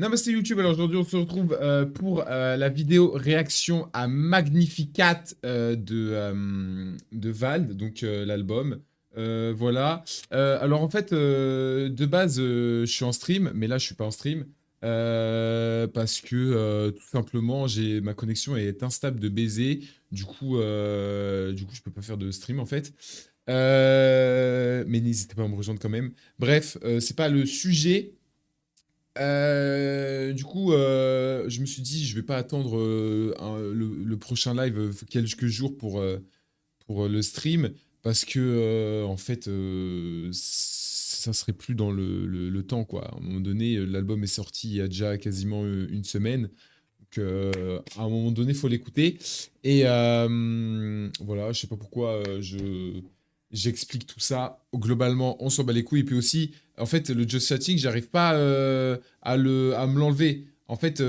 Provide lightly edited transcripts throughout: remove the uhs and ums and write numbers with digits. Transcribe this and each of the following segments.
Namasté YouTube, alors aujourd'hui on se retrouve pour la vidéo réaction à Magnificat de Vald, donc l'album. Voilà. Alors en fait, de base, je suis en stream, mais là je suis pas en stream. Parce que tout simplement, ma connexion est instable de baiser. Du coup, je peux pas faire de stream en fait. Mais n'hésitez pas à me rejoindre quand même. Bref, c'est pas le sujet. Je me suis dit, je vais pas attendre le prochain live quelques jours pour le stream, parce que en fait, ça serait plus dans le temps, quoi. À un moment donné, l'album est sorti il y a déjà quasiment une semaine, donc à un moment donné, il faut l'écouter. Et voilà, je sais pas pourquoi j'explique tout ça. Globalement, on s'en bat les couilles. Et puis aussi, en fait, le just chatting, j'arrive pas à me l'enlever. En fait,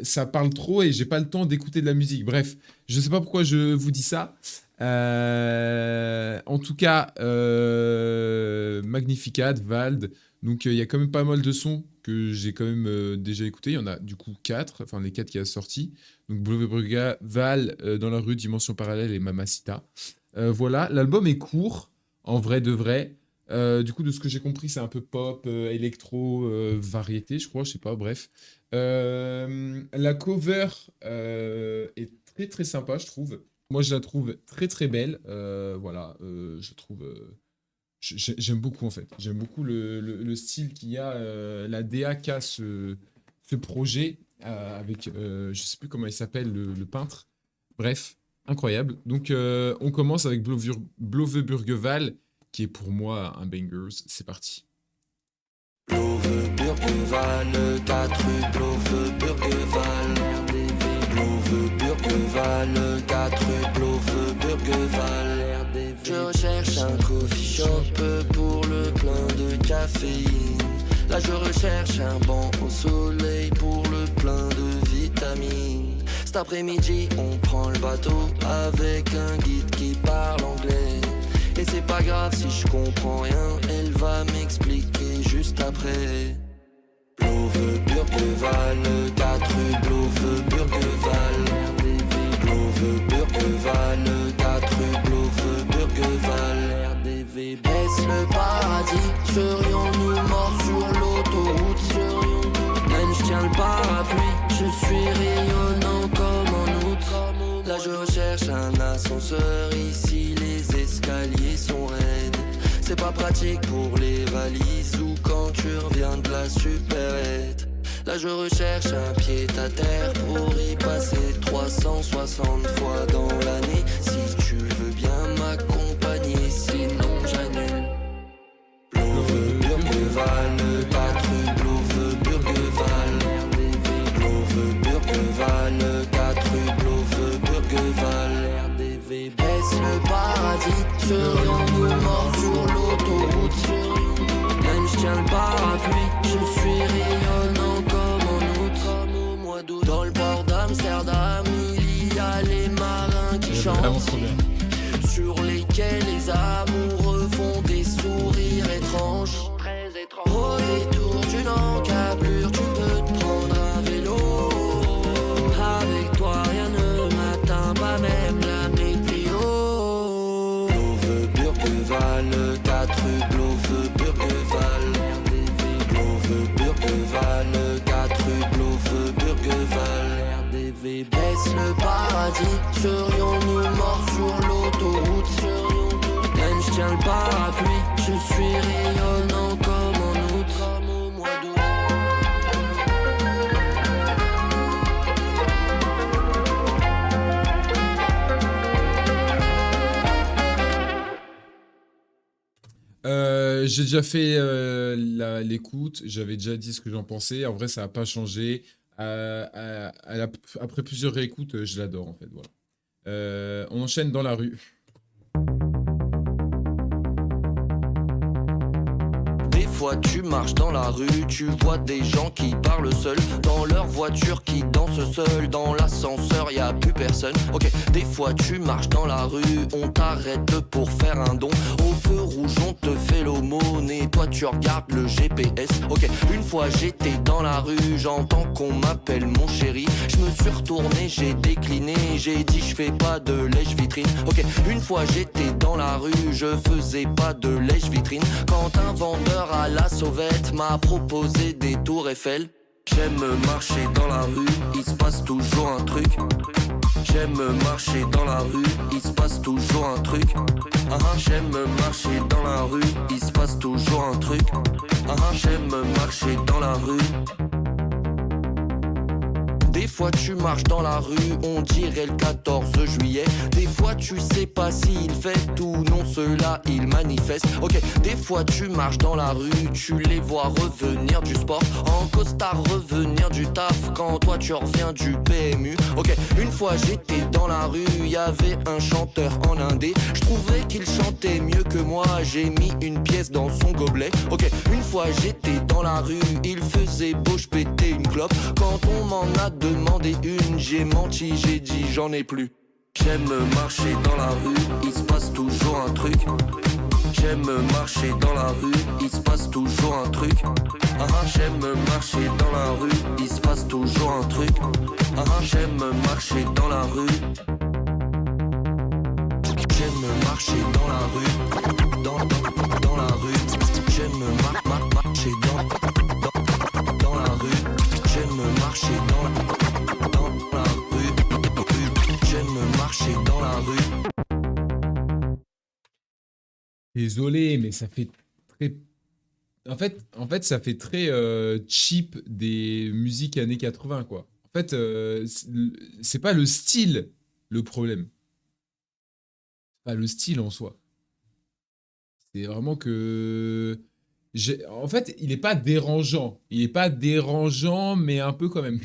ça parle trop et j'ai pas le temps d'écouter de la musique. Bref, je sais pas pourquoi je vous dis ça. En tout cas, Magnificat, Vald. Donc, il y a quand même pas mal de sons que j'ai quand même déjà écoutés. Il y en a du coup 4, enfin les 4 qui a sorti. Donc, Blue Val, Dans la rue, Dimension parallèle et Mamacita. Voilà, l'album est court, en vrai de vrai. Du coup, de ce que j'ai compris, c'est un peu pop, électro, variété, je crois, je sais pas, bref. La cover est très très sympa, je trouve. Moi, je la trouve très très belle. Voilà, je trouve. J'aime beaucoup en fait. J'aime beaucoup le style qu'il y a, la DA qu'a ce projet avec, je sais plus comment il s'appelle, le peintre. Bref, incroyable. Donc, on commence avec Blove Burgeval, qui est pour moi un bangers. C'est parti. Blove Burgeval, 4 rue Blove Burgeval. Blove Burgeval, 4 rue Blove Burgeval. Je recherche un coffee shop pour le plein de caféine. Là je recherche un banc au soleil pour le plein de vitamines. Cet après-midi on prend le bateau avec un guide qui parle anglais. Et c'est pas grave si je comprends rien, elle va m'expliquer juste après. Blove Burgeval, 4 rue Blove Burgeval. Blove Burgeval, 4 rue Blove Burgeval. RDV, est-ce le paradis? Serions-nous morts sur l'autoroute? Même je tiens le parapluie, je suis rayonnant comme en août. Là je recherche un ascenseur, ici les escaliers sont raides. C'est pas pratique pour les valises ou quand tu reviens de la supérette. Là je recherche un pied à terre pour y passer 360 fois dans l'année. Si tu veux bien m'accompagner, sinon j'annule. Blove Burgeval, 4 rue Blove Burgeval. Blove Burgeval, 4 rue Blove Burgeval. RDV, est-ce le paradis? Serions-nous morts sur l'autoroute? Même je tiens le parapluie, je suis rayonnant comme en août. Au mois d'août, dans le port d'Amsterdam, il y a les marins qui chantent, sur lesquels les amoureux font des sourires étranges. Au détour d'une encablure, tu peux te prendre un vélo. Avec toi rien ne m'atteint, pas même la météo. Blove Burgeval, 4 rue Blove Burgeval. Blove Burgeval, 4 rue Blove Burgeval. RDV, baisse le paradis, serions-nous morts sur l'autoroute? Même je tiens le parapluie, je suis rayonnant comme en août. Comme au mois d'août. J'ai déjà fait l'écoute, j'avais déjà dit ce que j'en pensais. En vrai, ça n'a pas changé. Après plusieurs réécoutes, je l'adore en fait. Voilà. On enchaîne dans la rue. Des fois tu marches dans la rue, tu vois des gens qui parlent seuls, dans leur voiture qui dansent seuls, dans l'ascenseur y a plus personne. Ok, des fois tu marches dans la rue, on t'arrête pour faire un don, au feu rouge on te fait l'aumône et toi tu regardes le GPS. Ok, une fois j'étais dans la rue, j'entends qu'on m'appelle mon chéri, je me suis retourné, j'ai décliné, j'ai dit je fais pas de lèche-vitrine. Ok, une fois j'étais dans la rue, je faisais pas de lèche-vitrine, quand un vendeur à la sauvette m'a proposé des tours Eiffel. J'aime marcher dans la rue, il se passe toujours un truc. J'aime marcher dans la rue, il se passe toujours un truc. J'aime marcher dans la rue, il se passe toujours un truc. J'aime marcher dans la rue. Des fois tu marches dans la rue, on dirait le 14 juillet. Des fois tu sais pas s'il fête ou non, ceux-là ils manifestent. Ok, des fois tu marches dans la rue, tu les vois revenir du sport, en costard revenir du taf, quand toi tu reviens du PMU. Ok, une fois j'étais dans la rue, y avait un chanteur en indé, je trouvais qu'il chantait mieux que moi, j'ai mis une pièce dans son gobelet. Ok, une fois j'étais dans la rue, il faisait beau, je pétais une clope, quand on m'en a demandé une, j'ai menti, j'ai dit j'en ai plus. J'aime marcher dans la rue, il se passe toujours un truc. J'aime marcher dans la rue, il se passe toujours un truc. J'aime marcher dans la rue, il se passe toujours un truc. J'aime marcher dans la rue. J'aime marcher dans la rue, dans la rue. J'aime marcher dans la rue. J'aime marcher dans la rue. J'aime marcher dans la rue. Désolé, mais ça fait très... En fait, ça fait très cheap des musiques années 80, quoi. En fait, c'est pas le style le problème. C'est pas le style en soi. C'est vraiment que... En fait, il est pas dérangeant. Il est pas dérangeant, mais un peu quand même.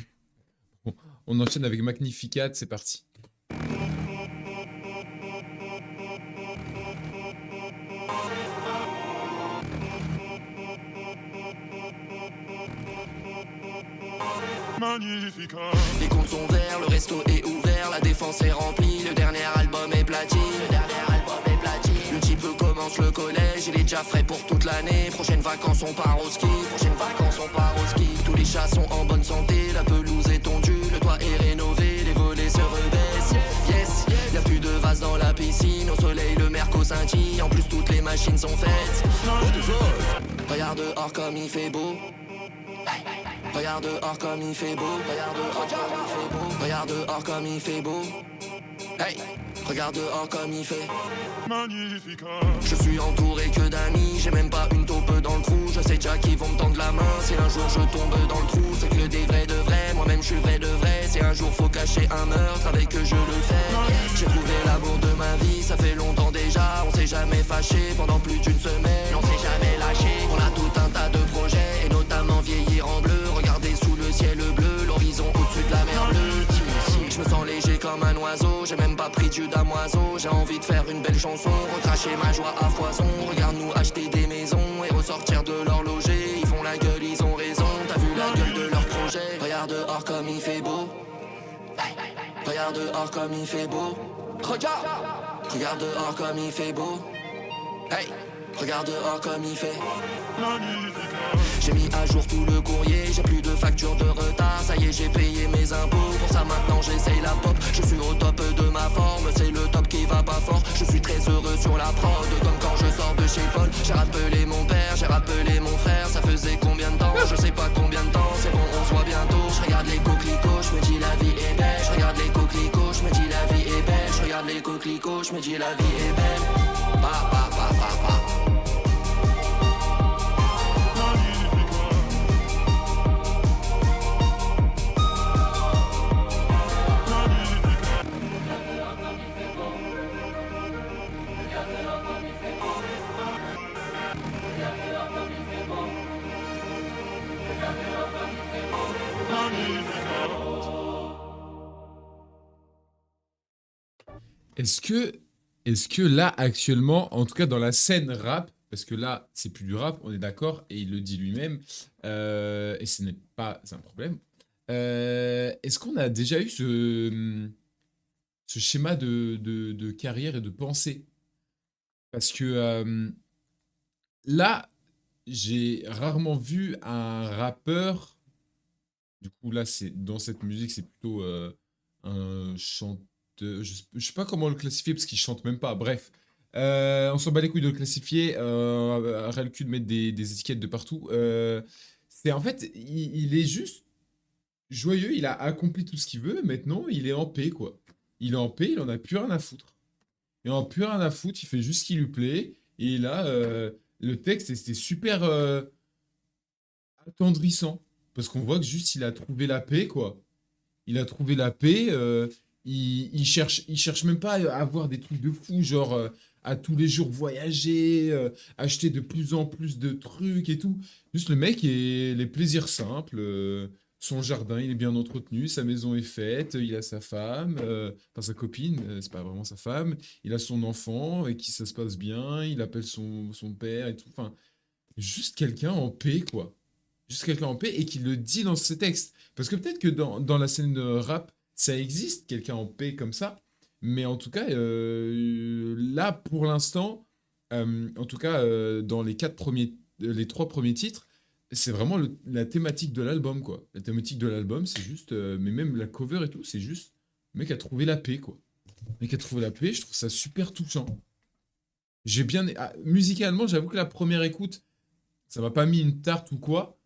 Bon, on enchaîne avec Magnificat, c'est parti. Magnificat. Les comptes sont verts, le resto est ouvert, la défense est remplie, le dernier album est platine, le type commence le collège, il est déjà frais pour toute l'année. Prochaines vacances on part au ski, tous les chats sont en bonne santé, la pelouse est tondue, le toit est rénové, les volets se rebaissent. Yes, y'a plus de vase dans la piscine, au soleil le merco scintille, en plus toutes les machines sont faites. Regarde dehors comme il fait beau. Regarde dehors comme il fait beau, regarde dehors comme il fait beau. Hey, regarde dehors comme il fait magnifique. Je suis entouré que d'amis, j'ai même pas une taupe dans le trou. Je sais déjà qu'ils vont me tendre la main si un jour je tombe dans le trou. C'est que des vrais de vrais, moi-même je suis vrai de vrai. Si un jour faut cacher un meurtre, avec eux je le fais. J'ai trouvé l'amour de ma vie, ça fait longtemps déjà. On s'est jamais fâché pendant plus d'une semaine, on s'est jamais lâché. On a tout un tas de projets, et notamment vieillir en bleu. Regarder sous le ciel bleu, l'horizon au-dessus de la mer bleue. Je me sens léger comme un oiseau, j'ai même pas pris de jus damoiseau. J'ai envie de faire une belle chanson, recracher ma joie à foison. Regarde-nous acheter des maisons et ressortir de l'horloger. Ils font la gueule, ils ont raison, t'as vu la gueule de leur projet. Regarde dehors comme il fait beau. Regarde dehors comme il fait beau. Regarde dehors comme il fait beau. Hey, regarde dehors comme il fait. J'ai mis à jour tout le courrier, j'ai plus de facture de retard. Ça y est, j'ai payé mes impôts, pour ça maintenant j'essaye la pop. Je suis au top de ma forme, c'est le top qui va pas fort. Je suis très heureux sur la prod, comme quand je sors de chez Paul. J'ai rappelé mon père, j'ai rappelé mon frère. Ça faisait combien de temps? Je sais pas combien de temps, c'est bon, on se voit bientôt. Je regarde les coquelicots, je me dis la vie est belle. Je regarde les coquelicots, je me dis la vie est belle. Je regarde les coquelicots, je me dis la vie est belle. Pa, pa, pa, pa, pa. Est-ce que là, actuellement, en tout cas dans la scène rap, parce que là, c'est plus du rap, on est d'accord, et il le dit lui-même, et ce n'est pas un problème. Est-ce qu'on a déjà eu ce schéma de carrière et de pensée? Parce que là, j'ai rarement vu un rappeur. Du coup, là, c'est dans cette musique, c'est plutôt un chanteur. Je sais pas comment le classifier parce qu'il chante même pas. Bref, on s'en bat les couilles de le classifier. Ras le cul de mettre des étiquettes de partout. C'est en fait, il est juste joyeux. Il a accompli tout ce qu'il veut. Maintenant, il est en paix, quoi. Il est en paix. Il en a plus rien à foutre. Il en a plus rien à foutre. Il fait juste ce qui lui plaît. Et là, le texte, c'était super. Attendrissant. Parce qu'on voit que juste il a trouvé la paix, quoi. Il a trouvé la paix. Il cherche même pas à avoir des trucs de fou, genre à tous les jours voyager, acheter de plus en plus de trucs et tout. Juste le mec est les plaisirs simples. Son jardin, il est bien entretenu, sa maison est faite, il a sa femme, enfin sa copine, c'est pas vraiment sa femme, il a son enfant et qui ça se passe bien, il appelle son père et tout. Enfin, juste quelqu'un en paix, quoi. Juste quelqu'un en paix et qui le dit dans ses textes. Parce que peut-être que dans la scène de rap, ça existe, quelqu'un en paix comme ça. Mais en tout cas, là, pour l'instant, en tout cas, dans les trois premiers titres, c'est vraiment la thématique de l'album, quoi. La thématique de l'album, c'est juste, mais même la cover et tout, c'est juste, le mec a trouvé la paix, quoi. Le mec a trouvé la paix, je trouve ça super touchant. Musicalement, j'avoue que la première écoute, ça m'a pas mis une tarte ou quoi.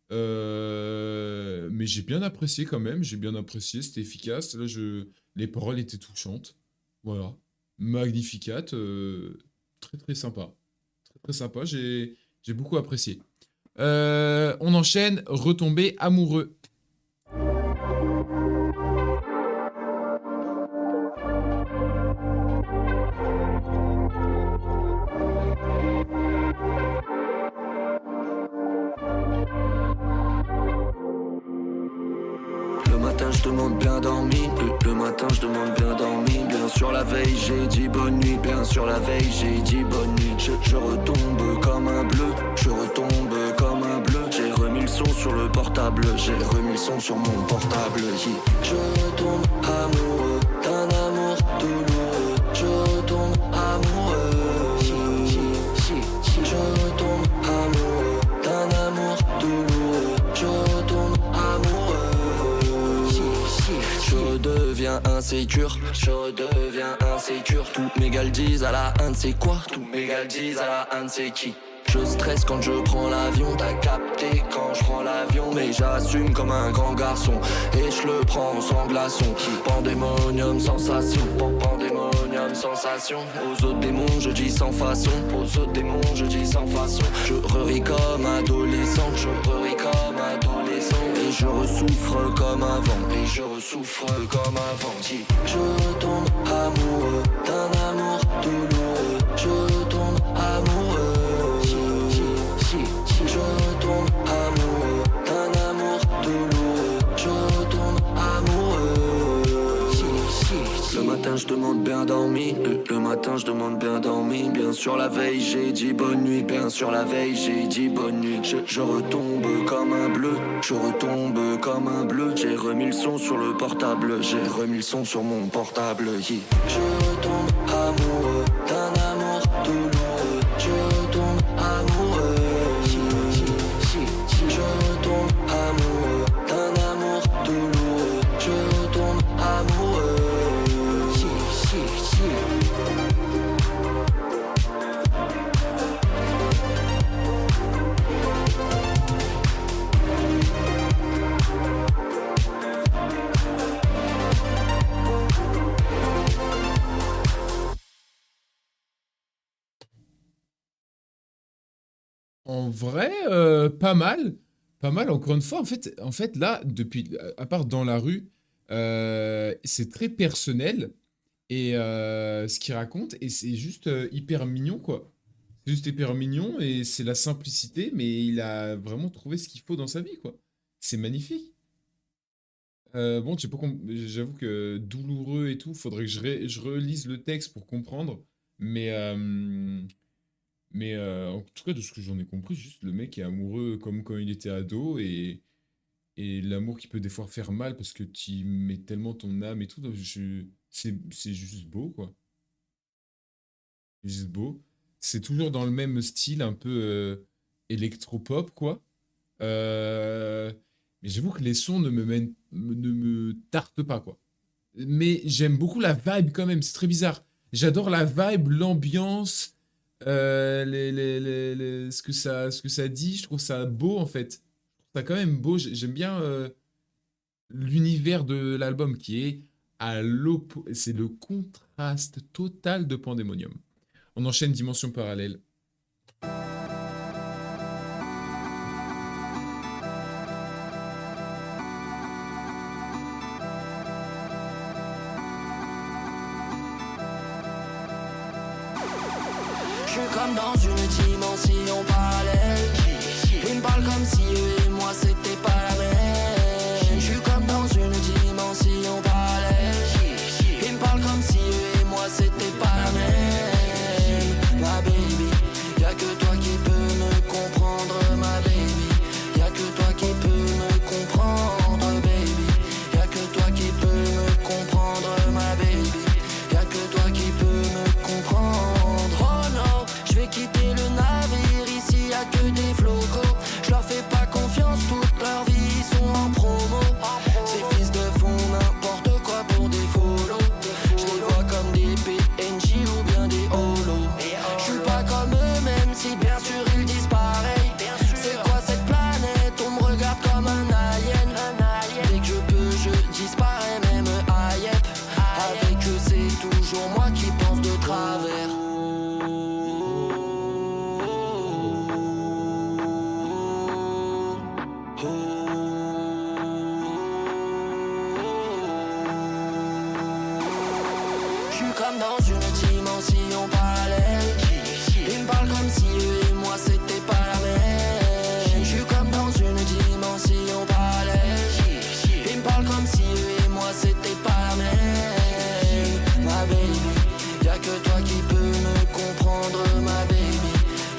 Mais j'ai bien apprécié quand même. J'ai bien apprécié. C'était efficace. Les paroles étaient touchantes. Voilà. Magnificat. Très très sympa. Très très sympa. J'ai beaucoup apprécié. On enchaîne. Retomber amoureux. Le matin je demande bien dormi, le matin je demande bien dormi. Bien sûr la veille j'ai dit bonne nuit, bien sûr la veille j'ai dit bonne nuit. Je retombe comme un bleu, je retombe comme un bleu. J'ai remis le son sur le portable, j'ai remis le son sur mon portable. Yeah. Je tombe amoureux d'un amour douloureux, je tombe amoureux. Je tombe amoureux d'un amour douloureux, je tombe amoureux. Je redeviens insécure, je redeviens insécure. Tous mes gars le disent à la un de c'est quoi, tous mes gars le disent à la un de c'est qui. Je stresse quand je prends l'avion, t'as capté quand je prends l'avion. Mais j'assume comme un grand garçon et je le prends sans glaçon. Pandémonium sensation, pandémonium sensation. Aux autres démons je dis sans façon, aux autres démons je dis sans façon. Je reris comme adolescent, je reris comme adolescent. Et je ressouffre comme avant, et je ressouffre comme avant. Je tombe amoureux d'un amour douloureux, je tombe amoureux. Je tombe amoureux d'un amour douloureux, je tombe amoureux. Le matin je demande bien dormi, le matin je demande bien dormi. Bien sûr la veille j'ai dit bonne nuit, bien sûr la veille j'ai dit bonne nuit. Je retombe comme un bleu, je retombe comme un bleu. J'ai remis le son sur le portable, j'ai remis le son sur mon portable. Yeah. Je tombe amoureux d'un amour douloureux, je tombe amoureux. Je tombe amoureux d'un amour douloureux, je tombe amoureux. En vrai, pas mal. Pas mal, encore une fois. En fait là, depuis, à part dans la rue, c'est très personnel. Et ce qu'il raconte, et c'est juste hyper mignon, quoi. C'est juste hyper mignon, et c'est la simplicité, mais il a vraiment trouvé ce qu'il faut dans sa vie, quoi. C'est magnifique. Bon, je sais pas j'avoue que douloureux et tout, faudrait que je relise le texte pour comprendre. Mais, Mais en tout cas, de ce que j'en ai compris, juste le mec est amoureux comme quand il était ado et l'amour qui peut des fois faire mal parce que tu mets tellement ton âme et tout. Donc c'est juste beau, quoi. C'est juste beau. C'est toujours dans le même style, un peu électropop, quoi. Euh, mais j'avoue que les sons ne me tartent pas, quoi. Mais j'aime beaucoup la vibe quand même, c'est très bizarre. J'adore la vibe, l'ambiance, ce que ça dit, je trouve ça beau en fait. Je trouve ça quand même beau, j'aime bien l'univers de l'album qui est c'est le contraste total de Pandemonium. On enchaîne Dimension Parallèle. Je suis comme dans une dimension parallèle. Ils me parlent comme si eux et moi c'était pas la même. Je suis comme dans une dimension parallèle. Ils me parlent comme si eux et moi c'était pas la même. Ma baby, y'a que toi qui peux me comprendre. Ma baby, y'a que toi qui peux me comprendre. Baby, y'a que toi qui peux me comprendre. Ma baby, y'a que toi qui peux me comprendre. Oh non, je vais quitter le navire, ici y'a que des flocos. Je leur fais pas confiance, toute leur vie ils sont en promo. Ces fils de font n'importe quoi pour des follow. Je les vois comme des PNJ ou bien des holos. Je suis pas comme eux même si bien sûr ils disent pareil. C'est quoi cette planète, on me regarde comme un alien. Dès que je peux je disparais même Ayep. Avec eux c'est toujours moi qui pense de travers. Je suis comme dans une dimension parallèle. Ils me parlent comme si eux et moi c'était pas la même. Je suis comme dans une dimension parallèle. Ils me parlent comme si eux et moi c'était pas la même. Ma baby, y'a que toi qui peux me comprendre. Ma baby,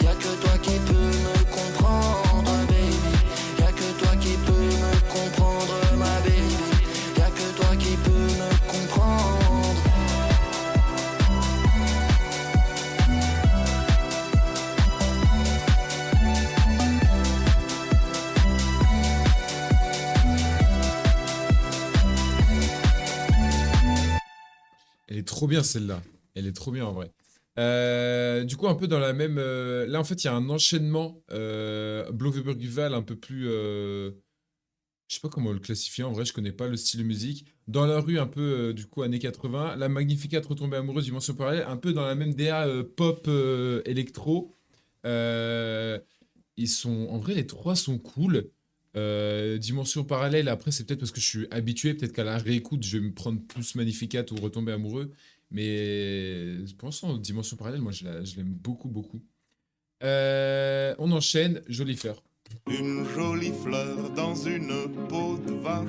y'a que toi qui peux me comprendre. Baby, y'a que toi qui peux me comprendre. Ma baby, y'a que toi qui peux me comprendre. Elle est trop bien celle-là. Elle est trop bien en vrai. Du coup, un peu dans la même. Là, en fait, il y a un enchaînement. Bloveburg-Val un peu plus. Je sais pas comment le classifier. En vrai, je connais pas le style de musique. Dans la rue, un peu, du coup, années 80. La Magnificat retombée amoureuse, dimension parallèle. Un peu dans la même DA pop électro. Euh, Ils sont. En vrai, les trois sont cool. Dimension parallèle, après, c'est peut-être parce que je suis habitué. Peut-être qu'à la réécoute, je vais me prendre plus Magnificat ou retomber amoureux. Mais pour l'instant, Dimension parallèle, moi, je l'aime beaucoup, beaucoup. On enchaîne. Jolie fleur. Une jolie fleur dans une peau de vache,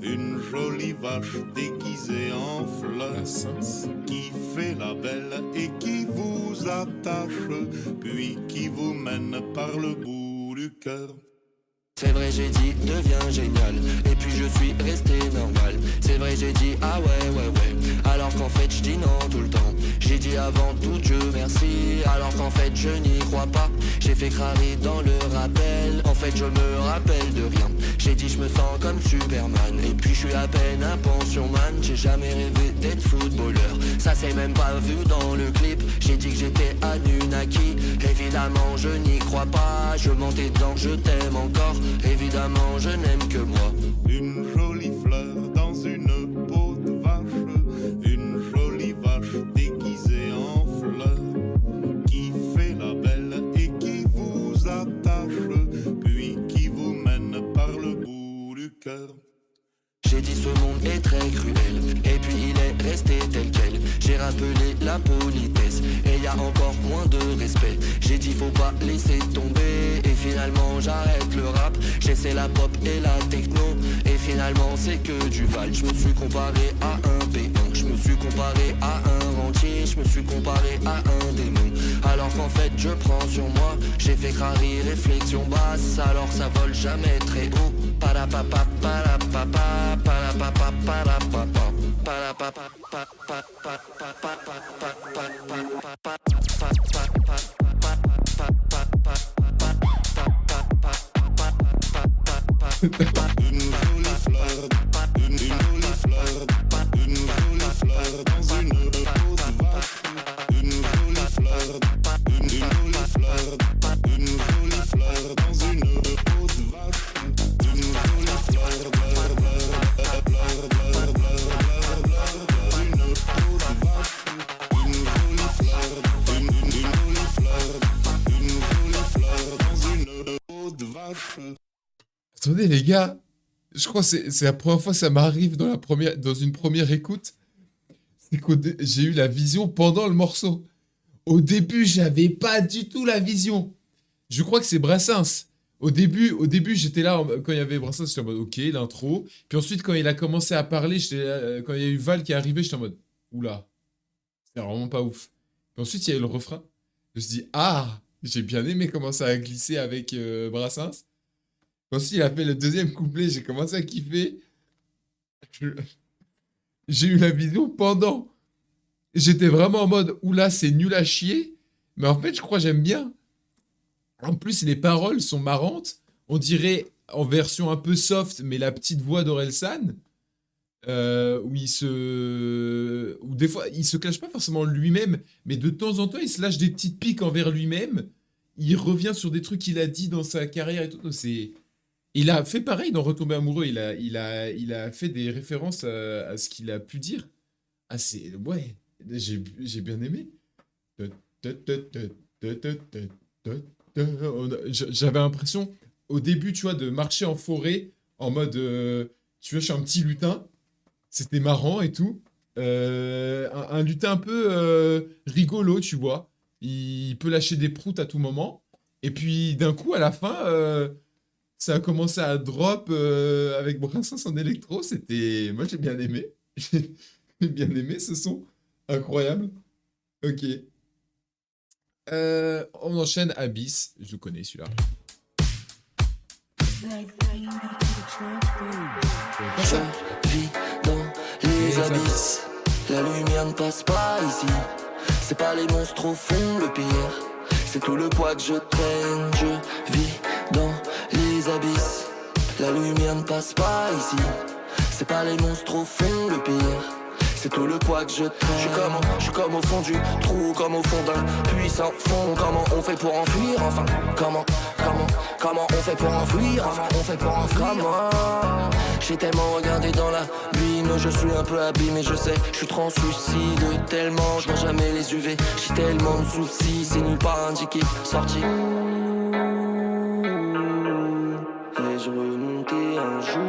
une jolie vache déguisée en fleur, La Sens. qui fait la belle et qui vous attache, puis qui vous mène par le bout du cœur. C'est vrai j'ai dit deviens génial. Et puis je suis resté normal. C'est vrai j'ai dit ah ouais. Alors qu'en fait je dis non tout le temps. J'ai dit avant tout Dieu merci. Alors qu'en fait je n'y crois pas. J'ai fait cramer dans le rappel. En fait je me rappelle de rien. J'ai dit je me sens comme Superman. Et puis je suis à peine un pensionman. J'ai jamais rêvé d'être footballeur. Ça s'est même pas vu dans le clip. J'ai dit que j'étais Anunnaki. Évidemment je n'y crois pas. Je mentais dedans, je t'aime encore. Évidemment je n'aime que moi. Une jolie fleur dans une peau de vache, une jolie vache déguisée en fleur, qui fait la belle et qui vous attache, puis qui vous mène par le bout du cœur. J'ai dit ce monde est très cruel. Et puis il est resté tel quel. J'ai rappelé la politesse. Et y a encore moins de respect. J'ai dit faut pas laisser tomber. Et finalement j'arrête le rap. J'essaie la pop et la techno. Et finalement finalement c'est que du Val. Je me suis comparé à un B1, je me suis comparé à un rentier, je me suis comparé à un démon. Alors qu'en fait je prends sur moi, j'ai fait crari, réflexion basse, alors ça vole jamais très haut. Parapapa, parapapa, parapapa, parapapa, parapapa, Une jolie fleur, une jolie fleur, une jolie fleur dans une peau de vache. Une jolie fleur, une jolie fleur, une jolie fleur dans une peau de vache. Une jolie fleur, bleur, bleur, bleur, bleur, bleur, bleur, bleur, bleur, une peau de vache. Une jolie fleur, une jolie fleur, une jolie fleur dans une peau de vache. Attendez, les gars, je crois que c'est la première fois que ça m'arrive dans une première écoute. C'est que j'ai eu la vision pendant le morceau. Au début, j'avais pas du tout la vision. Je crois que c'est Brassens. Au début, j'étais là, quand il y avait Brassens, j'étais en mode ok, l'intro. Puis ensuite, quand il a commencé à parler, quand il y a eu Val qui est arrivé, j'étais en mode oula, c'est vraiment pas ouf. Puis ensuite, il y a eu le refrain. Je me suis dit, ah, j'ai bien aimé comment ça a glissé avec Brassens. Ensuite, il a fait le deuxième couplet, j'ai commencé à kiffer. J'ai eu la vision pendant. J'étais vraiment en mode, oula, c'est nul à chier. Mais en fait, je crois que j'aime bien. En plus, les paroles sont marrantes. On dirait en version un peu soft, mais la petite voix d'Orelsan. Où des fois, il se clash pas forcément lui-même, mais de temps en temps, il se lâche des petites piques envers lui-même. Il revient sur des trucs qu'il a dit dans sa carrière et tout. Donc, il a fait pareil dans Retomber amoureux. Il a fait des références à ce qu'il a pu dire. Ah, ouais, j'ai bien aimé. J'avais l'impression, au début, tu vois, de marcher en forêt en mode, tu vois, je suis un petit lutin. C'était marrant et tout. Un lutin un peu rigolo, tu vois. Il peut lâcher des proutes à tout moment. Et puis, d'un coup, à la fin, ça a commencé à drop avec Brassens en électro. Moi, j'ai bien aimé. J'ai bien aimé ce son. Incroyable. Ok. On enchaîne Abyss. Je le connais, celui-là. Je vis dans les abysses. La lumière ne passe pas ici. C'est pas les monstres au fond le pire. C'est tout le poids que je traîne. Je vis dans les abysses. La lumière ne passe pas ici. C'est pas les monstres au fond le pire. C'est tout le poids que je traîne. Je suis comme au fond du trou, comme au fond d'un puissant fond. Comment on fait pour enfuir enfin? Comment on fait pour enfuir enfin? Comment? J'ai tellement regardé dans la lune, je suis un peu abîmé, je sais. Je suis translucide tellement, je vois jamais les UV. J'ai tellement de soucis, c'est nulle part indiqué. Sorti. Et je remontais un jour.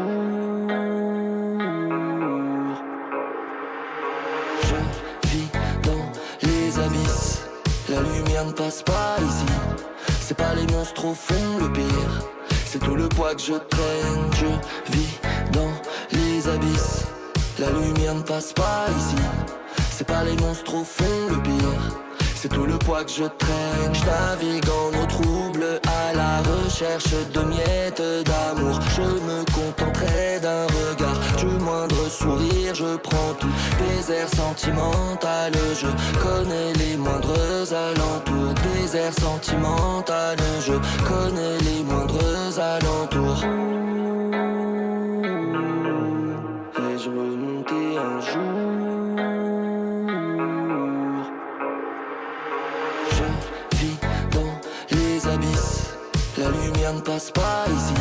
La lumière ne passe pas ici. C'est pas les monstres au fond le pire. C'est tout le poids que je traîne. Je vis dans les abysses. La lumière ne passe pas ici. C'est pas les monstres au fond le pire. C'est tout le poids que je traîne. Je navigue en eau trouble à la recherche de miettes d'amour. Je me contenterai d'un regard, du moindre sourire. Je prends tout, désert sentimental. Je connais les moindres alentours. Désert sentimental. Je connais les moindres alentours. Et je remontais un jour. La lumière ne passe pas ici.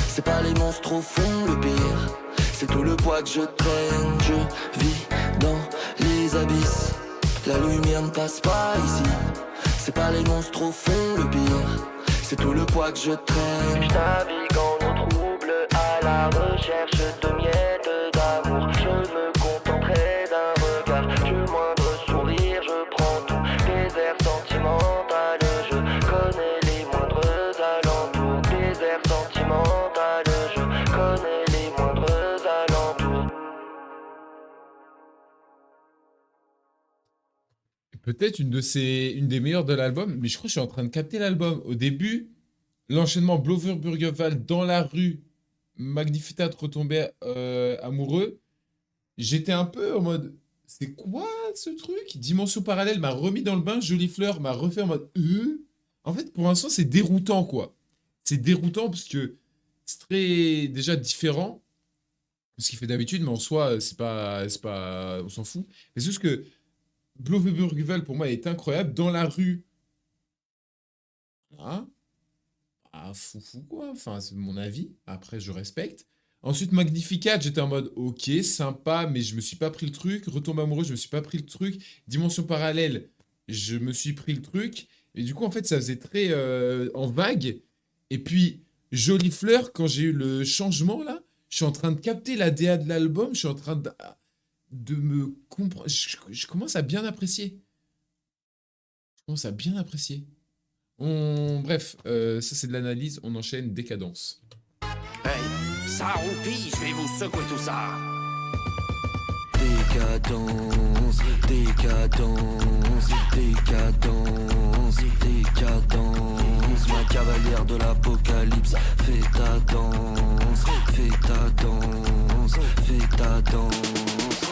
C'est pas les monstres au fond le pire. C'est tout le poids que je traîne. Je vis dans les abysses. La lumière ne passe pas ici. C'est pas les monstres au fond le pire. C'est tout le poids que je traîne. Je navigue en eau trouble à la recherche de miettes d'amour. Je me contenterai d'un regard, du moindre sourire. Je prends tout, désert sentimental. Je connais les moindres alentours. Désert sentimental. Je connais les moindres peut-être une des meilleures de l'album, mais je crois que je suis en train de capter l'album. Au début, l'enchaînement Blover Burgerval dans la rue, Magnificat retombé amoureux. J'étais un peu en mode, c'est quoi ce truc? Dimension parallèle m'a remis dans le bain, Jolie Fleur m'a refait en mode, En fait, pour l'instant, c'est déroutant, quoi. C'est déroutant parce que c'est très déjà différent de ce qu'il fait d'habitude, mais en soi, on s'en fout. Mais c'est juste que Bloveburgval, pour moi, est incroyable. Dans la rue, hein, foufou, quoi. Enfin, c'est mon avis. Après, je respecte. Ensuite, Magnificat, j'étais en mode, ok, sympa, mais je me suis pas pris le truc. Retombe amoureux, je me suis pas pris le truc. Dimension parallèle, je me suis pris le truc. Et du coup, en fait, ça faisait très en vague. Et puis, Jolie Fleur, quand j'ai eu le changement, là, je suis en train de capter la DA de l'album. Je suis en train de me comprendre. Je commence à bien apprécier. Je commence à bien apprécier. Bref, ça c'est de l'analyse, on enchaîne décadence. Hey, ça roupille, je vais vous secouer tout ça. Décadence, décadence, décadence, décadence. Ma cavalière de l'apocalypse, fais ta danse, fais ta danse, fais ta danse.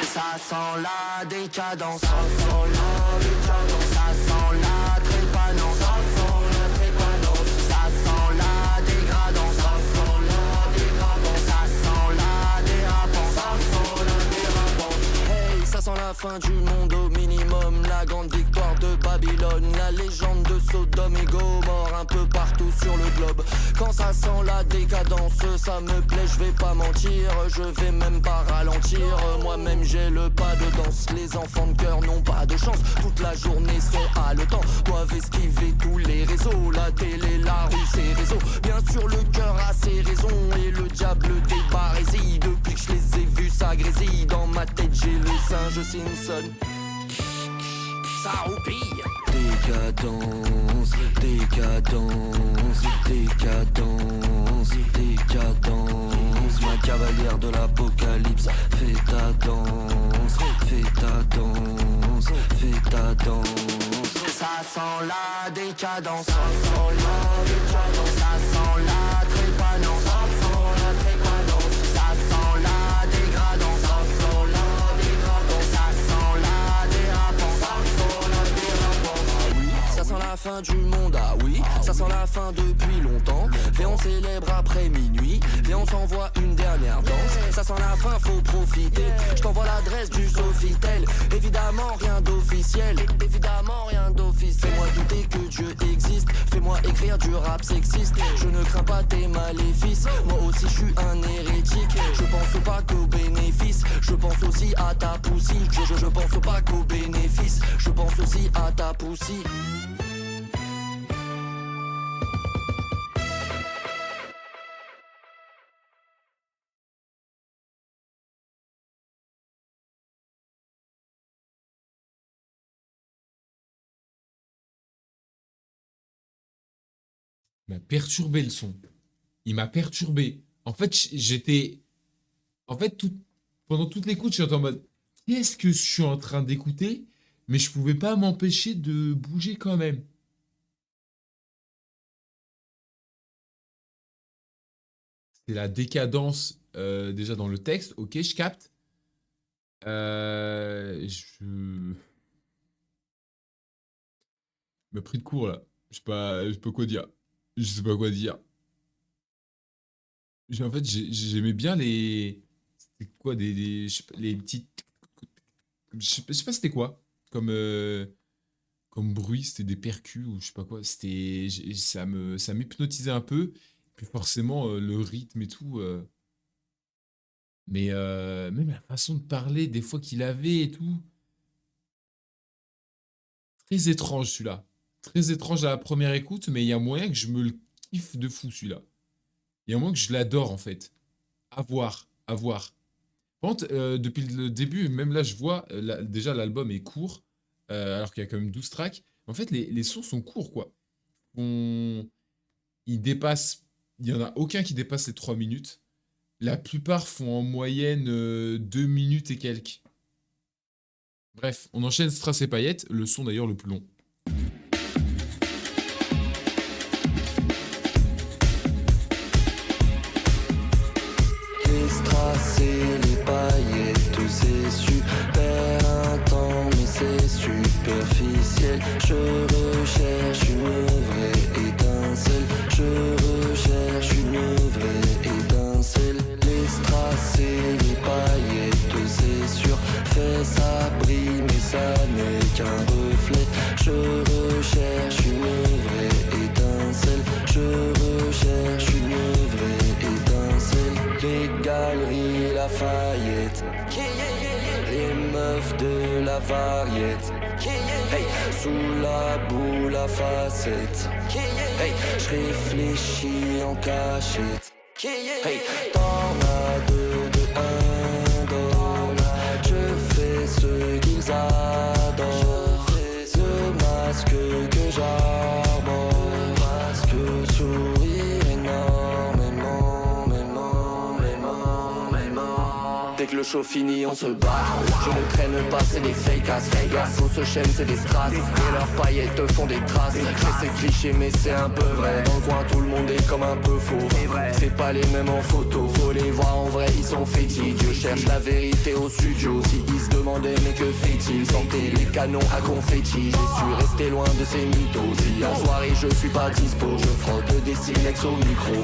Ça sent la décadence, ça sent la décadence, ça sent la trépanance, ça sent la trépanance, ça sent la dégradance, ça sent la dégradance, ça sent la dérapance, ça sent la dérapance. Hey, ça sent la fin du monde au minimum, la grande victoire de Babylone, la légende de Sodome et Gomorre, un peu partout sur le globe. Quand ça sent la décadence, ça me plaît, je vais pas mentir, je vais même pas ralentir. Moi-même j'ai le pas de danse, les enfants de cœur n'ont pas de chance. Toute la journée sont haletants, doivent esquiver tous les réseaux. La télé, la rue, ses réseaux. Bien sûr le cœur a ses raisons et le diable des barésies. Depuis que je les ai vus, ça grésille. Dans ma tête j'ai le singe Simpson. Ça roupille. Décadence, décadence, décadence, décadence. Ma cavalière de l'apocalypse, fais ta danse, fais ta danse, fais ta danse. Ça sent la décadence, ça sent la décadence, ça sent la trépanance, ça sent la trépanance, ça sent la dégradance, ça sent la dégradance, ça sent la dérapance, ça sent la dérapance. Ah oui, ça sent la fin du monde, ah oui, ça sent la fin depuis longtemps. Viens on célèbre après minuit, viens on s'envoie une dernière danse. Ça sent la fin, faut profiter. Je t'envoie l'adresse du Sofitel. Évidemment rien d'officiel, évidemment rien d'officiel. Fais-moi douter que Dieu existe, fais-moi écrire du rap sexiste. Je ne crains pas tes maléfices, moi aussi je suis un hérétique. Je pense pas qu'aux bénéfices, je pense aussi à ta poussie. Je pense pas qu'aux bénéfices, je pense aussi à ta poussie. Il m'a perturbé le son. Il m'a perturbé. En fait, j'étais. En fait, pendant toute l'écoute, j'étais en mode, qu'est-ce que je suis en train d'écouter? Mais je pouvais pas m'empêcher de bouger quand même. C'est la décadence déjà dans le texte. Ok, je capte. Je m'a pris de court là. Je sais pas quoi dire. Je sais pas quoi dire. En fait, j'aimais bien les. C'était quoi je sais pas, les petites. Je sais pas c'était quoi. Comme, comme bruit, c'était des percus ou je sais pas quoi. Ça m'hypnotisait un peu. Puis forcément, le rythme et tout. Mais même la façon de parler, des fois qu'il avait et tout. Très étrange celui-là. Très étrange à la première écoute, mais il y a moyen que je me le kiffe de fou celui-là. Il y a moyen que je l'adore en fait. À voir, à voir. Par contre, depuis le début, même là, je vois, déjà l'album est court, alors qu'il y a quand même 12 tracks. En fait, les sons sont courts, quoi. On... Ils dépassent, il n'y en a aucun qui dépasse les 3 minutes. La plupart font en moyenne 2 minutes et quelques. Bref, on enchaîne Strass et paillettes, le son d'ailleurs le plus long. Les strass et les paillettes, c'est super intense, mais c'est superficiel. Je recherche une vraie étincelle. Je recherche une vraie étincelle. Les strass et les paillettes, c'est sûr, fait ça brille, mais ça n'est qu'un reflet. Je recherche une vraie étincelle. Je recherche une vraie étincelle. Les galeries Lafayette, les meufs de la variette, hey, sous la boule à facettes, hey, je réfléchis en cachette, hey, tornade de indolence, je fais ce qu'ils adorent, le masque que j'arbore, masque sourire énormément. Dès que le show finit, on se bat. Je ne traîne pas, c'est des fake ass. Fausse chaîne, c'est des strass. Et leurs paillettes font des traces. C'est cliché, mais c'est un peu vrai. Dans le coin, tout le monde est comme un peu faux. C'est pas les mêmes en photo. Faut les voir en vrai, ils sont fétiches. Je cherche la vérité au studio. Si ils se demandaient, mais que fait-il? Sortez les canons à confetti. J'ai su rester loin de ces mythos. Si en soirée, je suis pas dispo, je frotte des silex au micro.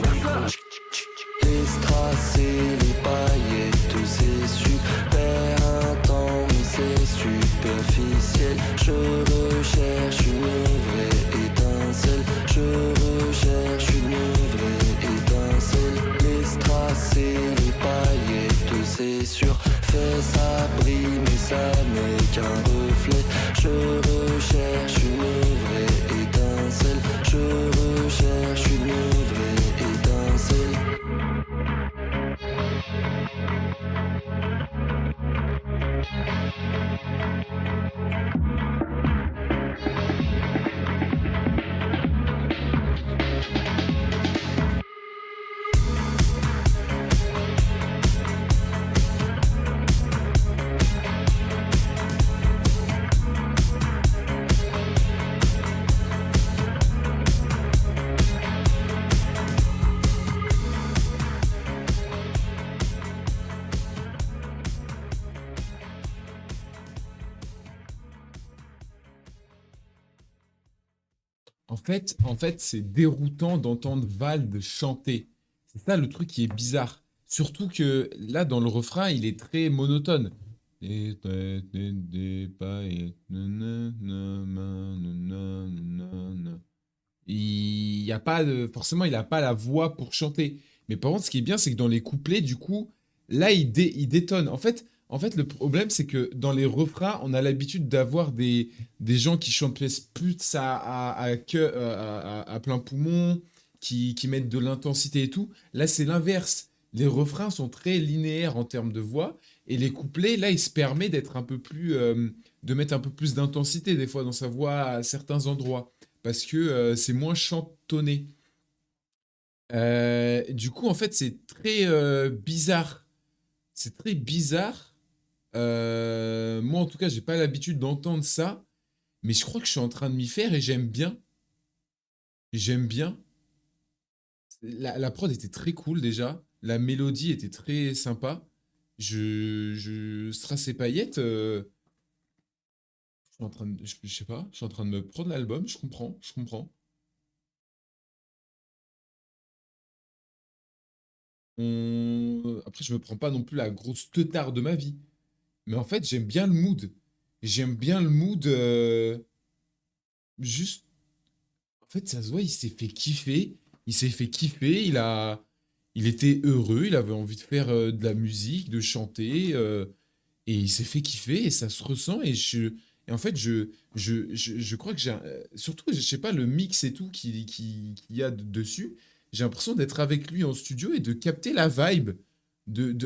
Les strass et les paillettes, c'est super intense, mais c'est superficiel. Je recherche une vraie étincelle. Je recherche une vraie étincelle. Les strass et les paillettes, c'est sûr, fait ça brille, mais ça n'est qu'un reflet. Je recherche une vraie étincelle. Je recherche une vraie étincelle. En fait, c'est déroutant d'entendre Vald chanter. C'est ça le truc qui est bizarre. Surtout que là, dans le refrain, il est très monotone. Des têtes, des paillettes, nanana, nanana. Il y a pas de, forcément, il n'a pas la voix pour chanter. Mais par contre, ce qui est bien, c'est que dans les couplets, du coup, là, il détonne. En fait, le problème, c'est que dans les refrains, on a l'habitude d'avoir des gens qui chantent plus à plein poumon, qui mettent de l'intensité et tout. Là, c'est l'inverse. Les refrains sont très linéaires en termes de voix, et les couplets, là, il se permet d'être un peu plus, de mettre un peu plus d'intensité des fois dans sa voix à certains endroits, parce que c'est moins chantonné. Du coup, en fait, c'est très bizarre. C'est très bizarre. Moi, en tout cas, j'ai pas l'habitude d'entendre ça, mais je crois que je suis en train de m'y faire et j'aime bien. J'aime bien. La prod était très cool déjà. La mélodie était très sympa. Strass et paillettes, je suis en train de, je sais pas, je suis en train de me prendre l'album. Je comprends, je comprends. Après, je me prends pas non plus la grosse teutarde de ma vie. Mais en fait, j'aime bien le mood. J'aime bien le mood. Juste. En fait, ça se voit, il s'est fait kiffer. Il s'est fait kiffer. Il était heureux. Il avait envie de faire de la musique, de chanter. Et il s'est fait kiffer. Et ça se ressent. Et en fait, je crois que surtout, je sais pas, le mix et tout qu'il y a dessus. J'ai l'impression d'être avec lui en studio et de capter la vibe.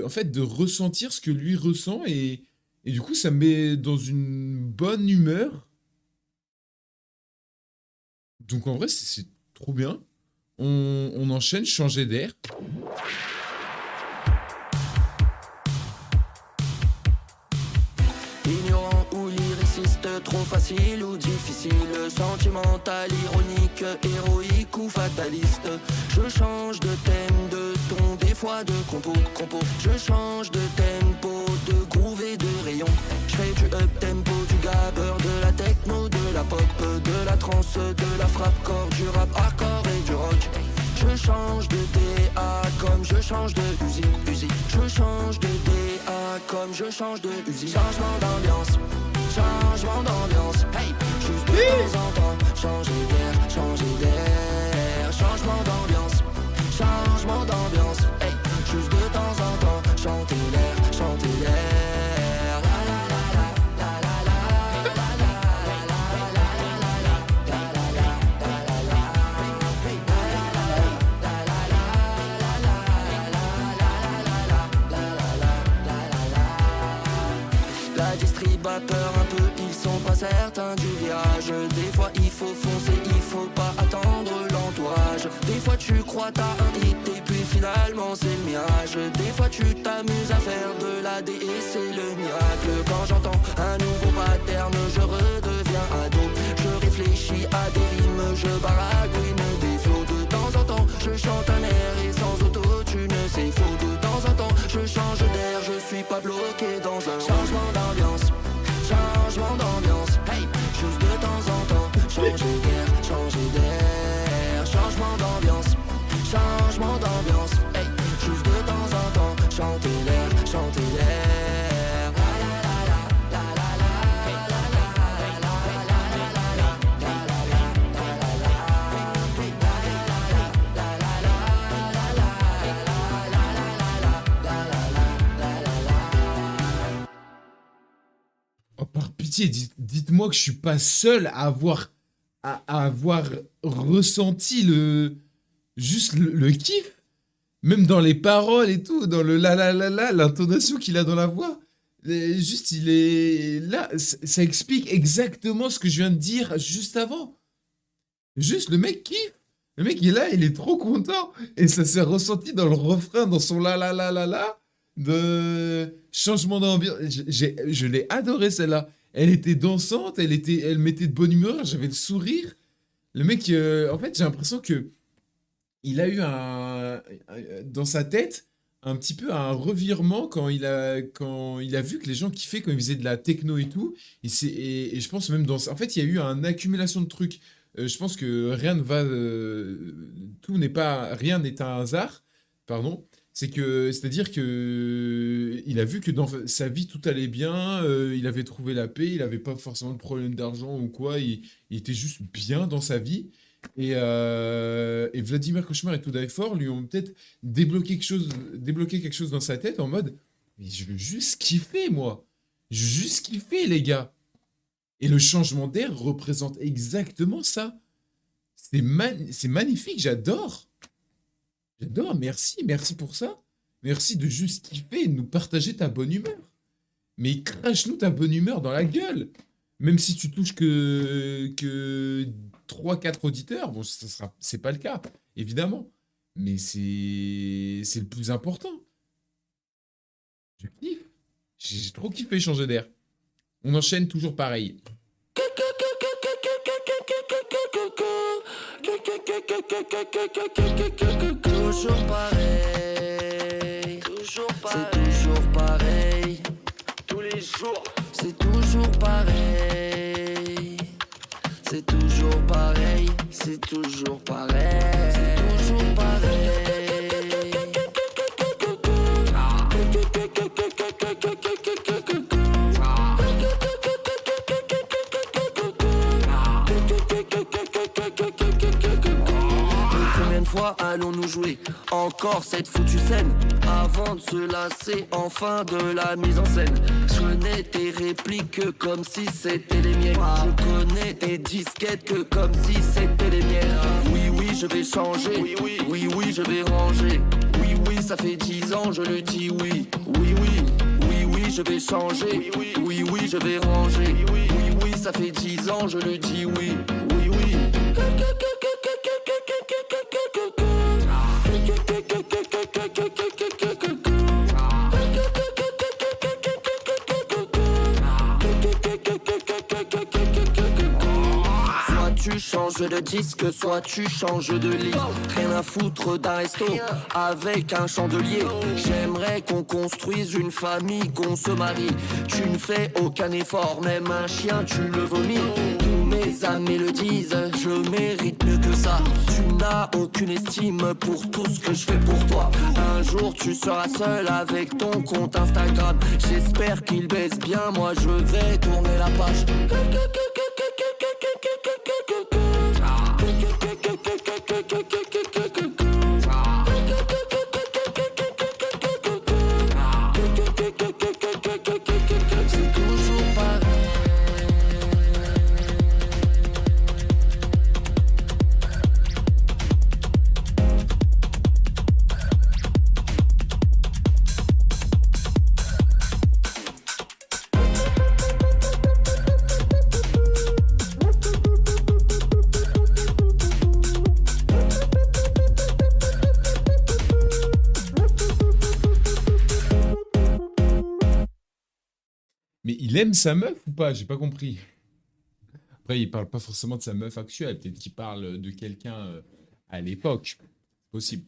En fait, de ressentir ce que lui ressent. Et du coup, ça me met dans une bonne humeur. Donc en vrai, c'est trop bien. On enchaîne, changer d'air. Ignorant ou facile ou difficile, sentimental, ironique, héroïque ou fataliste. Je change de thème, de ton, des fois de compo. Je change de tempo, de groove et de rayon. Je fais du up-tempo, du gabber, de la techno, de la pop, de la trance, de la frappe-corps, du rap hardcore et du rock. Je change de DA comme je change de usine. Je change de DA comme je change de usine. Changement d'ambiance, hey, juste de temps en temps. Changer d'air, changement d'ambiance, hey, juste de temps en temps. Chanter l'air. Peur un peu, ils sont pas certains du virage. Des fois il faut foncer, il faut pas attendre l'entourage. Des fois tu crois t'as un hit et puis finalement c'est le mirage. Des fois tu t'amuses à faire de la D et c'est le miracle. Quand j'entends un nouveau pattern, je redeviens ado. Je réfléchis à des rimes, je baragouine des flots. De temps en temps je chante un air et sans auto-tune c'est faux. De temps en temps je change d'air, je suis pas bloqué dans un changement d'ambiance. Hey, juste de temps en temps. Changer d'air, changement d'ambiance, hey, juste de temps en temps. Chanter l'air. Oh, par pitié, dites-moi que je suis pas seul à avoir ressenti juste le kiff, même dans les paroles et tout, dans le la, l'intonation qu'il a dans la voix. Juste, il est là, ça explique exactement ce que je viens de dire juste avant. Juste, le mec kiffe. Le mec, il est là, il est trop content. Et ça s'est ressenti dans le refrain, dans son la, de changement d'ambiance. Je l'ai adoré, celle-là. Elle était dansante, elle mettait de bonne humeur, j'avais le sourire. Le mec, en fait, j'ai l'impression que il a eu dans sa tête un petit peu un revirement quand il a vu que les gens kiffaient quand il faisait de la techno et tout. Et je pense même en fait, il y a eu une accumulation de trucs. Je pense que rien n'est un hasard, pardon. C'est-à-dire que il a vu que dans sa vie tout allait bien, il avait trouvé la paix, il n'avait pas forcément de problème d'argent ou quoi, il était juste bien dans sa vie. Et Vladimir Cauchemar et To Die For lui ont peut-être débloqué quelque chose dans sa tête en mode mais je veux juste kiffer, moi. Je veux juste kiffer, les gars. Et le changement d'air représente exactement ça. C'est magnifique, j'adore. J'adore, merci pour ça. Merci de juste kiffer et de nous partager ta bonne humeur. Mais crache-nous ta bonne humeur dans la gueule. Même si tu touches que 3-4 auditeurs, bon, c'est pas le cas, évidemment. Mais c'est le plus important. Je kiffe. J'ai trop kiffé changer d'air. On enchaîne toujours pareil. Toujours pareil, c'est toujours pareil, tous les jours, c'est toujours pareil, c'est toujours pareil, c'est toujours pareil, c'est toujours pareil. Fois allons-nous jouer encore cette foutue scène avant de se lasser enfin de la mise en scène. Je connais tes répliques que comme si c'était les miennes. Je connais tes disquettes que comme si c'était les miennes. Oui, je vais changer. Oui, je vais ranger. Oui, ça fait 10 ans, je le dis oui. Oui, je vais changer. Oui, je vais ranger. Oui, ça fait 10 ans, je le dis oui. changes de disque, soit tu changes de lit. Rien à foutre d'un resto avec un chandelier. J'aimerais qu'on construise une famille, qu'on se marie. Tu ne fais aucun effort, même un chien tu le vomis. Tous mes amis le disent, je mérite mieux que ça. Tu n'as aucune estime pour tout ce que je fais pour toi. Un jour tu seras seul avec ton compte Instagram. J'espère qu'il baisse bien, moi je vais tourner la page. C'est toujours pareil. Mais il aime sa meuf ou pas? J'ai pas compris. Après, il parle pas forcément de sa meuf actuelle. Peut-être qu'il parle de quelqu'un à l'époque. Possible.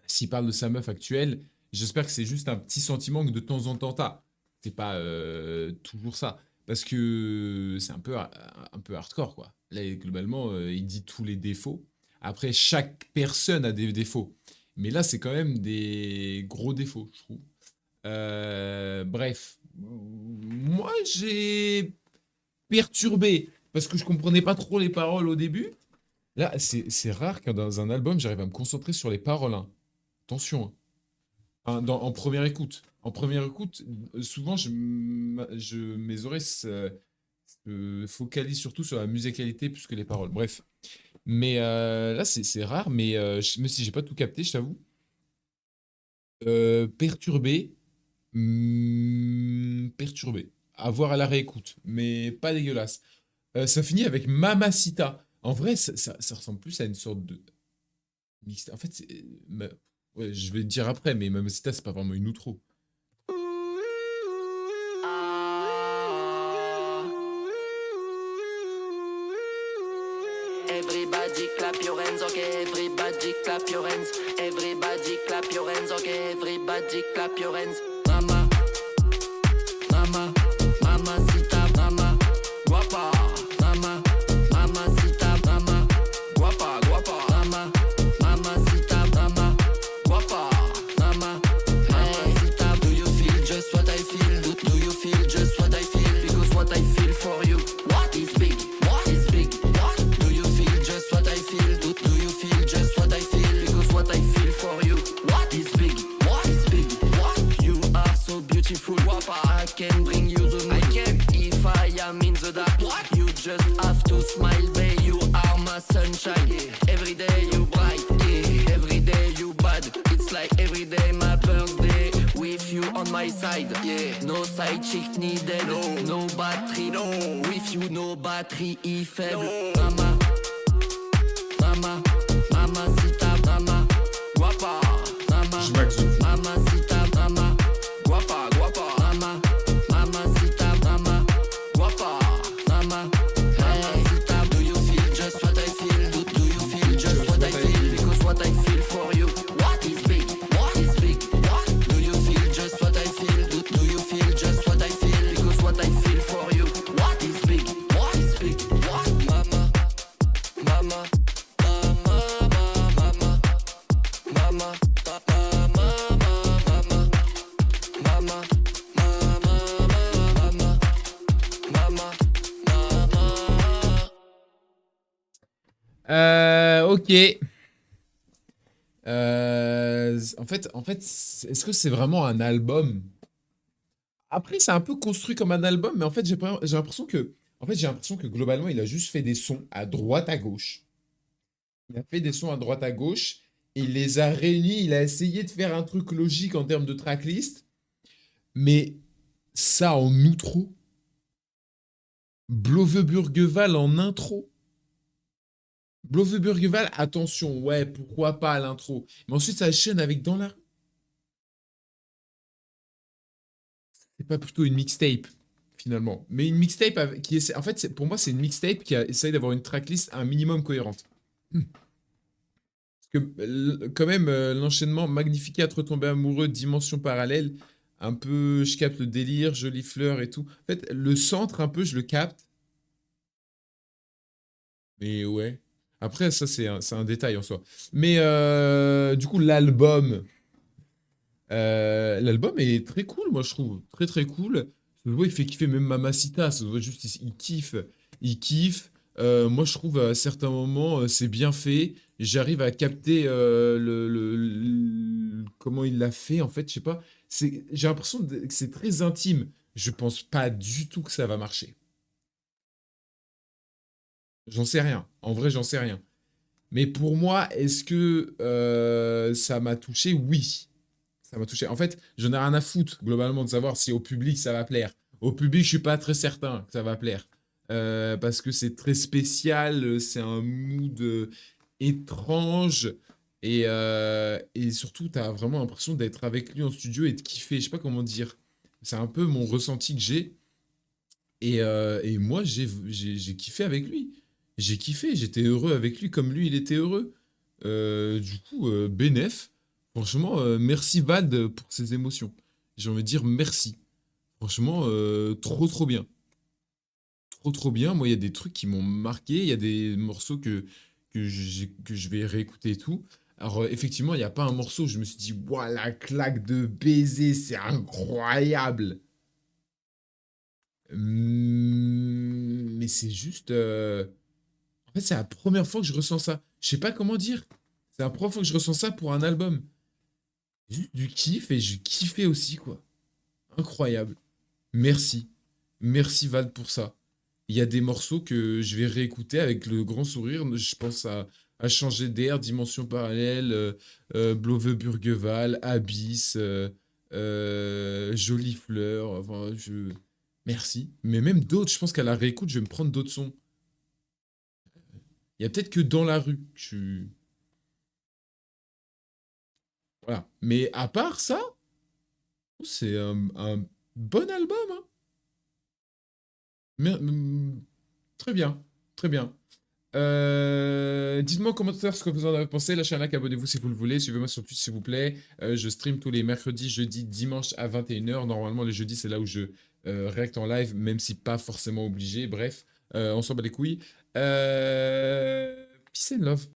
S'il parle de sa meuf actuelle, j'espère que c'est juste un petit sentiment que de temps en temps t'as. C'est pas toujours ça. Parce que c'est un peu hardcore, quoi. Là, globalement, il dit tous les défauts. Après, chaque personne a des défauts. Mais là, c'est quand même des gros défauts, je trouve. Bref. Moi, j'ai perturbé. Parce que je comprenais pas trop les paroles au début. Là, c'est rare que dans un album, j'arrive à me concentrer sur les paroles, hein. Attention, hein. En première écoute. En première écoute, souvent, mes oreilles se focalisent surtout sur la musicalité plus que les paroles. Bref. Mais là, c'est rare, mais même si j'ai pas tout capté, je t'avoue. Perturbé. Perturbé. À voir à la réécoute, mais pas dégueulasse. Ça finit avec Mamacita. En vrai, ça ressemble plus à une sorte de mixte. En fait, ouais, je vais le dire après, mais Mamacita, c'est pas vraiment une outro. Everybody clap your hands, okay, everybody clap your hands. Everybody clap your hands, okay, everybody clap your hands. Mama, mama, mamacita, mama, guapa. Mama, mamacita, mama, guapa, guapa. Mama, mamacita, mama, guapa. Mama, mamacita. Do you feel just what I feel? Do you feel just what I feel? Because what I feel for you, what is big? What is big? What? Do you feel just what I feel? Do you feel just what I feel? Because what I feel for you, what is big? What is big? What? You are so beautiful, guapa. I can bring you the moon. I can if I am in the dark. What? You just have to smile, babe. You are my sunshine. Yeah. Every day you bright, yeah. Every day you bad. It's like every day my birthday with you on my side. Yeah. No side chick needed. No battery. No. With you no battery faible. Mama, mama, mamacita, mama, guapa. Mama, Je max de fou. mamacita, mama, guapa, guapa. Mama, mamacita, mama, guapa. Mama, mamacita. Do you feel just what I feel? Do you feel just what I feel? Because what I feel for you, what is big? What is big? What? Do you feel just what I feel? Do you feel just what I feel? Because what I feel for you, what is big? What is big? What? Mama, mama, mama, mama, mama, mama, mama, mama. Ok. En fait, est-ce que c'est vraiment un album? Après, c'est un peu construit comme un album, mais en fait, j'ai l'impression que globalement, il a juste fait des sons à droite, à gauche. Il a fait des sons à droite, à gauche, et il les a réunis. Il a essayé de faire un truc logique en termes de tracklist, mais ça en outro. Bloveburgeval en intro. Bloveburgeval, attention, ouais, pourquoi pas à l'intro. Mais ensuite, ça chaîne avec Dans la rue. C'est pas plutôt une mixtape. finalement. Mais une mixtape qui essaie... En fait, pour moi, c'est une mixtape qui essaye d'avoir une tracklist un minimum cohérente. Hmm. Parce que, quand même, l'enchaînement Magnificat, Retomber amoureux, Dimension parallèle, un peu, je capte le délire, Jolie fleur et tout. En fait, le centre, un peu, je le capte. Mais ouais. Après, ça, c'est un détail en soi. Mais du coup, l'album est très cool, moi, je trouve. Très, très cool. Ça se voit, il fait kiffer même Mamacita. Ça se voit juste, il kiffe. Il kiffe. Moi, je trouve, à certains moments, c'est bien fait. J'arrive à capter comment il l'a fait, en fait. Je sais pas. J'ai l'impression que c'est très intime. Je pense pas du tout que ça va marcher. J'en sais rien. En vrai, j'en sais rien. Mais pour moi, est-ce que ça m'a touché? Oui, ça m'a touché. En fait, j'en ai rien à foutre, globalement, de savoir si au public ça va plaire. Au public, je suis pas très certain que ça va plaire. Parce que c'est très spécial, c'est un mood étrange. Et surtout, tu as vraiment l'impression d'être avec lui en studio et de kiffer. Je sais pas comment dire. C'est un peu mon ressenti que j'ai. Et moi, j'ai kiffé avec lui. J'ai kiffé, j'étais heureux avec lui comme lui, il était heureux. Du coup, bénef. Franchement, merci Vald pour ses émotions. J'ai envie de dire merci. Franchement, trop trop bien. Trop trop bien. Moi, il y a des trucs qui m'ont marqué. Il y a des morceaux que je vais réécouter et tout. Alors, effectivement, il n'y a pas un morceau où je me suis dit, waouh, la claque de baiser, c'est incroyable. Mais c'est juste. En fait, c'est la première fois que je ressens ça. Je sais pas comment dire. C'est la première fois que je ressens ça pour un album. Juste du kiff et je kiffais aussi, quoi. Incroyable. Merci. Merci Val pour ça. Il y a des morceaux que je vais réécouter avec le grand sourire. Je pense à Changer d'air, Dimension parallèle, Blove Burgeval, Abyss, Jolie fleur. Enfin, merci. Mais même d'autres, je pense qu'à la réécoute, je vais me prendre d'autres sons. Il y a peut-être que dans la rue que Voilà. Mais à part ça, c'est un bon album, hein. Très bien. Très bien. Dites-moi en commentaire ce que vous en avez pensé. Lâchez un like, abonnez-vous si vous le voulez. Suivez-moi sur Twitch s'il vous plaît. Je stream tous les mercredis, jeudis, dimanches à 21h. Normalement, les jeudis, c'est là où je react en live, même si pas forcément obligé. Bref, on s'en bat les couilles. Peace and love.